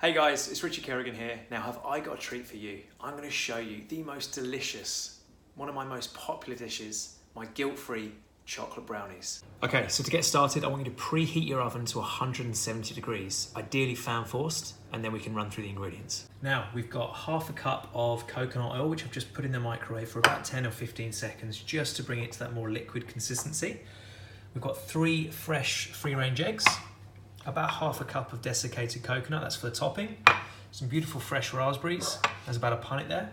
Hey guys, it's Richard Kerrigan here. Now have I got a treat for you. I'm going to show you the most delicious, one of my most popular dishes, my guilt-free chocolate brownies. Okay, so to get started, I want you to preheat your oven to 170 degrees, ideally fan forced, and then we can run through the ingredients. Now, we've got half a cup of coconut oil, which I've just put in the microwave for about 10 or 15 seconds, just to bring it to that more liquid consistency. We've got 3 fresh free-range eggs, about half a cup of desiccated coconut, that's for the topping, some beautiful fresh raspberries, there's about a punnet there,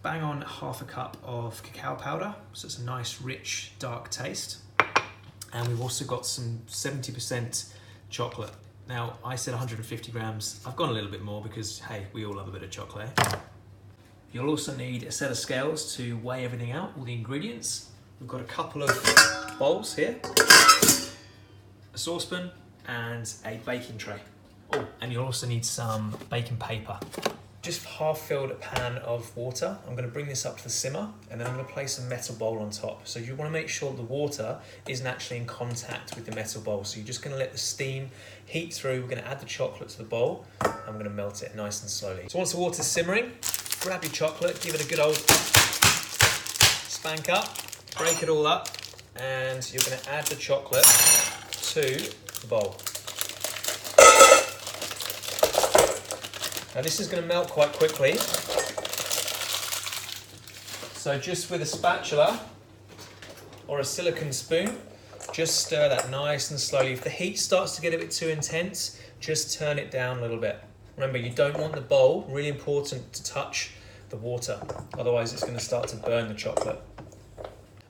bang on half a cup of cacao powder, so it's a nice rich dark taste, and we've also got some 70% chocolate. Now I said 150 grams, I've gone a little bit more because hey, we all love a bit of chocolate. You'll also need a set of scales to weigh everything out, all the ingredients. We've got a couple of bowls here, a saucepan, and a baking tray. Oh, and you'll also need some baking paper. Just half filled a pan of water. I'm gonna bring this up to the simmer, and then I'm gonna place a metal bowl on top. So you wanna make sure the water isn't actually in contact with the metal bowl. So you're just gonna let the steam heat through. We're gonna add the chocolate to the bowl. I'm gonna melt it nice and slowly. So once the water's simmering, grab your chocolate, give it a good old spank up, break it all up, and you're gonna add the chocolate to the bowl. Now this is going to melt quite quickly, so just with a spatula or a silicone spoon, just stir that nice and slowly. If the heat starts to get a bit too intense, just turn it down a little bit. Remember, you don't want the bowl, really important, to touch the water, otherwise it's going to start to burn the chocolate.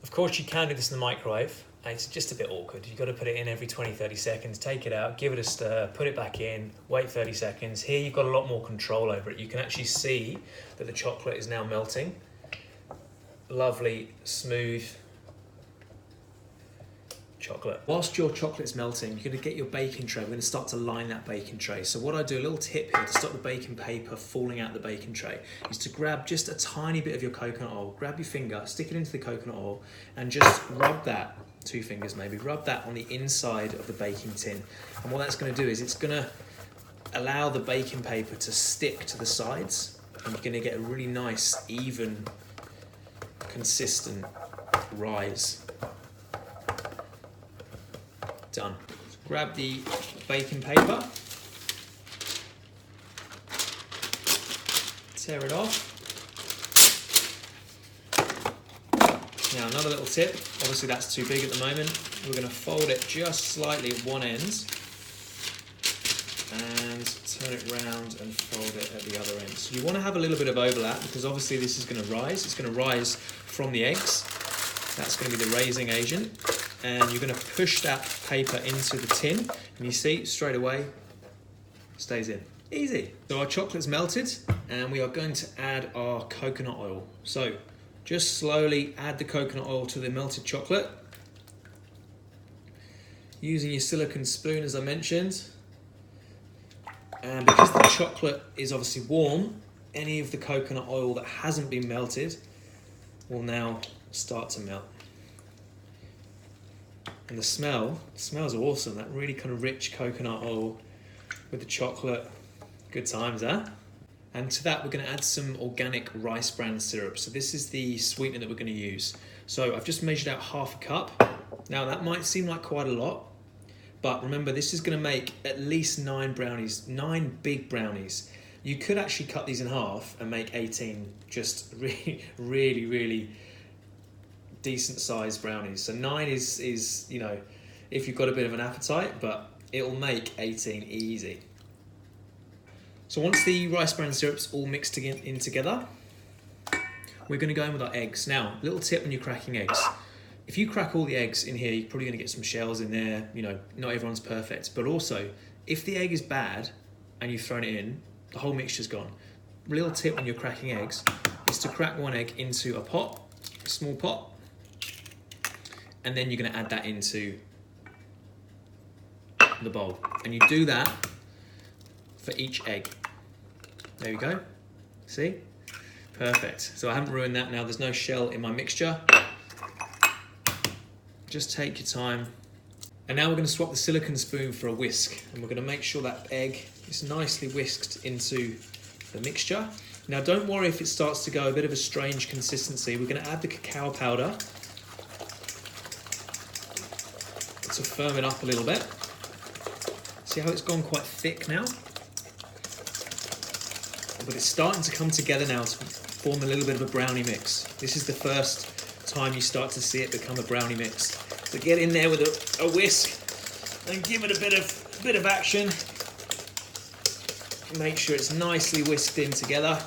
Of course you can do this in the microwave. It's just a bit awkward. You've got to put it in every 20-30 seconds, take it out, give it a stir, put it back in, wait 30 seconds. Here you've got a lot more control over it. You can actually see that the chocolate is now melting. Lovely, smooth chocolate. Whilst your chocolate's melting, you're going to get your baking tray. We're going to start to line that baking tray. So what I do, a little tip here to stop the baking paper falling out the baking tray, is to grab just a tiny bit of your coconut oil, grab your finger, stick it into the coconut oil, and just rub that, 2 fingers maybe, rub that on the inside of the baking tin. And what that's going to do is it's going to allow the baking paper to stick to the sides, and you're going to get a really nice, even, consistent rise. Done. Grab the baking paper, tear it off. Now another little tip, obviously that's too big at the moment. We're going to fold it just slightly at one end and turn it round and fold it at the other end. So you want to have a little bit of overlap because obviously this is going to rise. It's going to rise from the eggs. That's going to be the raising agent. And you're going to push that paper into the tin, and you see straight away stays in. Easy. So our chocolate's melted, and we are going to add our coconut oil. So just slowly add the coconut oil to the melted chocolate, using your silicone spoon as I mentioned. And because the chocolate is obviously warm, any of the coconut oil that hasn't been melted will now start to melt. And the smells awesome, that really kind of rich coconut oil with the chocolate. Good times, huh? And to that we're going to add some organic rice bran syrup. So this is the sweetener that we're going to use. So I've just measured out half a cup. Now that might seem like quite a lot, but remember this is going to make at least 9 brownies, 9 big brownies. You could actually cut these in half and make 18 just really decent sized brownies. So 9 is, you know, if you've got a bit of an appetite, but it'll make 18 easy. So once the rice bran syrup's all mixed in together, we're going to go in with our eggs. Now, little tip when you're cracking eggs. If you crack all the eggs in here, you're probably going to get some shells in there. You know, not everyone's perfect. But also, if the egg is bad and you've thrown it in, the whole mixture's gone. Little tip when you're cracking eggs is to crack one egg into a pot, a small pot, and then you're going to add that into the bowl. And you do that for each egg. There you go. See? Perfect. So I haven't ruined that now. There's no shell in my mixture. Just take your time. And now we're going to swap the silicone spoon for a whisk. And we're going to make sure that egg It's nicely whisked into the mixture. Now don't worry if it starts to go a bit of a strange consistency. We're going to add the cacao powder to firm it up a little bit. See how it's gone quite thick now? But it's starting to come together now to form a little bit of a brownie mix. This is the first time you start to see it become a brownie mix. So get in there with a whisk and give it a bit of action. Make sure it's nicely whisked in together.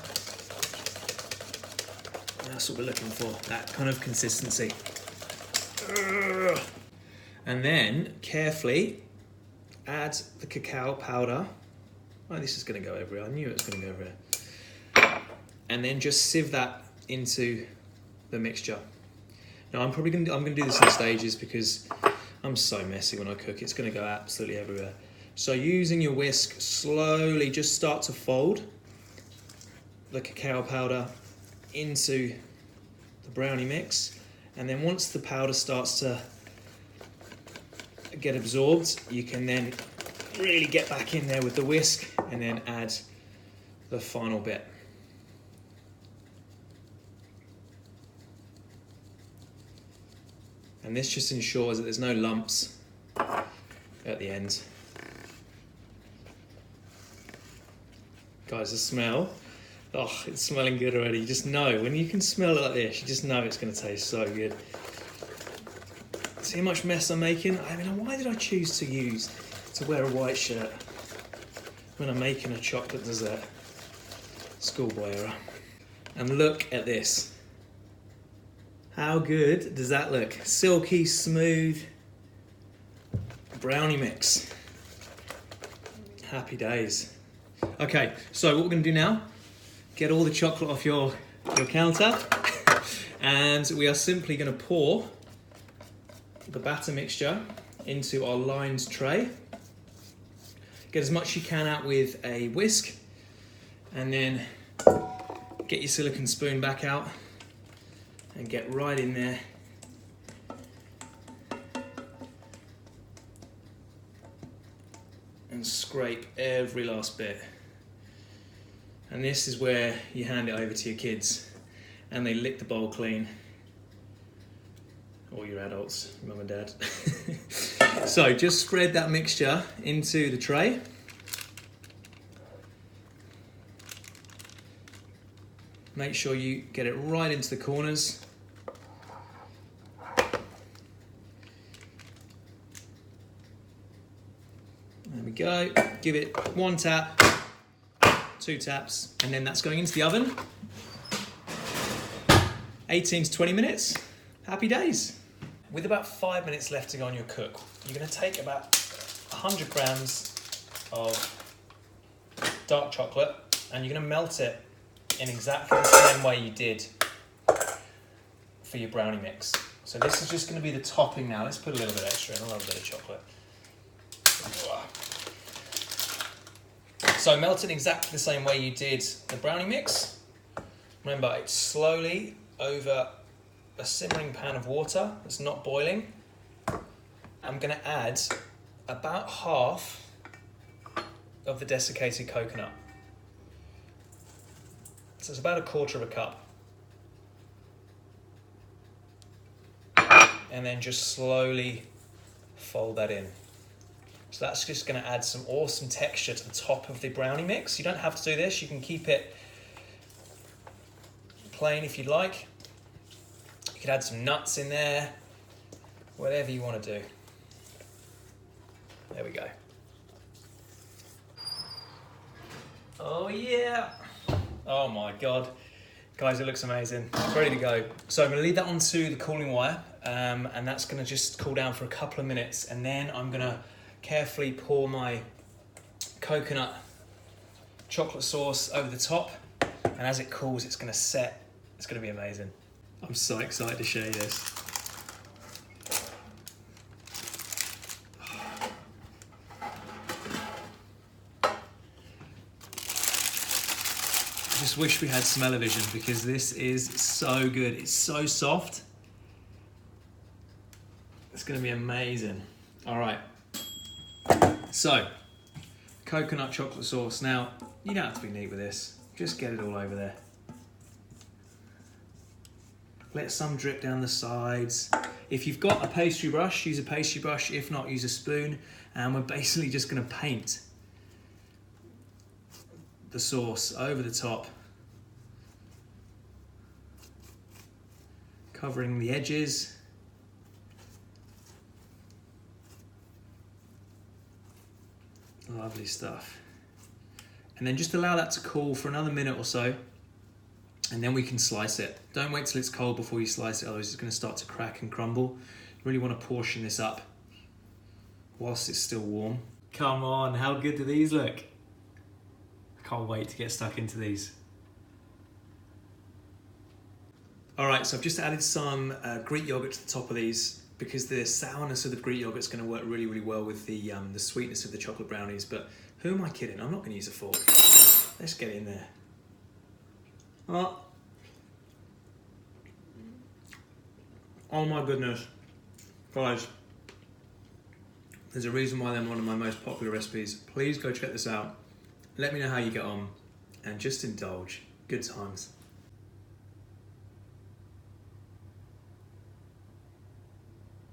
That's what we're looking for, that kind of consistency. And then carefully add the cacao powder. Oh, this is going to go everywhere. I knew it was going to go everywhere. And then just sieve that into the mixture. Now I'm going to do this in stages because I'm so messy when I cook. It's going to go absolutely everywhere. So using your whisk, slowly just start to fold the cacao powder into the brownie mix. And then once the powder starts to get absorbed, you can then really get back in there with the whisk and then add the final bit. And this just ensures that there's no lumps at the end. Guys, the smell, oh, it's smelling good already. You just know, when you can smell it like this, you just know it's going to taste so good. See how much mess I'm making? I mean, why did I choose to wear a white shirt when I'm making a chocolate dessert? Schoolboy era. And look at this. How good does that look? Silky, smooth brownie mix. Happy days. Okay, so what we're going to do now, get all the chocolate off your counter, and we are simply going to pour the batter mixture into our lined tray. Get as much as you can out with a whisk, and then get your silicone spoon back out and get right in there. And scrape every last bit. And this is where you hand it over to your kids and they lick the bowl clean. Or your adults, mum and dad. So just spread that mixture into the tray. Make sure you get it right into the corners. There we go. Give it one tap, 2 taps, and then that's going into the oven. 18 to 20 minutes. Happy days. With about 5 minutes left to go on your cook, you're going to take about 100 grams of dark chocolate and you're going to melt it in exactly the same way you did for your brownie mix. So this is just going to be the topping now. Let's put a little bit extra in, a little bit of chocolate. So melt it exactly the same way you did the brownie mix. Remember, it's slowly over a simmering pan of water that's not boiling. I'm going to add about half of the desiccated coconut. So it's about 1/4 of a cup. And then just slowly fold that in. So that's just going to add some awesome texture to the top of the brownie mix. You don't have to do this. You can keep it plain if you'd like. You could add some nuts in there, whatever you want to do. There we go. Oh yeah. Oh my God. Guys, it looks amazing. It's ready to go. So I'm going to leave that onto the cooling wire, and that's going to just cool down for a couple of minutes, and then I'm going to carefully pour my coconut chocolate sauce over the top, and as it cools, it's going to set. It's going to be amazing. I'm so excited to show you this. I just wish we had smell-o-vision because this is so good. It's so soft. It's going to be amazing. All right. So, coconut chocolate sauce. Now, you don't have to be neat with this. Just get it all over there. Let some drip down the sides. If you've got a pastry brush, use a pastry brush. If not, use a spoon. And we're basically just going to paint the sauce over the top, covering the edges. Lovely stuff. And then just allow that to cool for another minute or so, and then we can slice it. Don't wait till it's cold before you slice it, otherwise it's going to start to crack and crumble. You really want to portion this up whilst it's still warm. Come on, how good do these look? I can't wait to get stuck into these. All right, so I've just added some Greek yogurt to the top of these because the sourness of the Greek yogurt is going to work really, really well with the sweetness of the chocolate brownies. But who am I kidding? I'm not going to use a fork. Let's get in there. Oh my goodness. Guys, there's a reason why they're one of my most popular recipes. Please go check this out. Let me know how you get on and just indulge. Good times.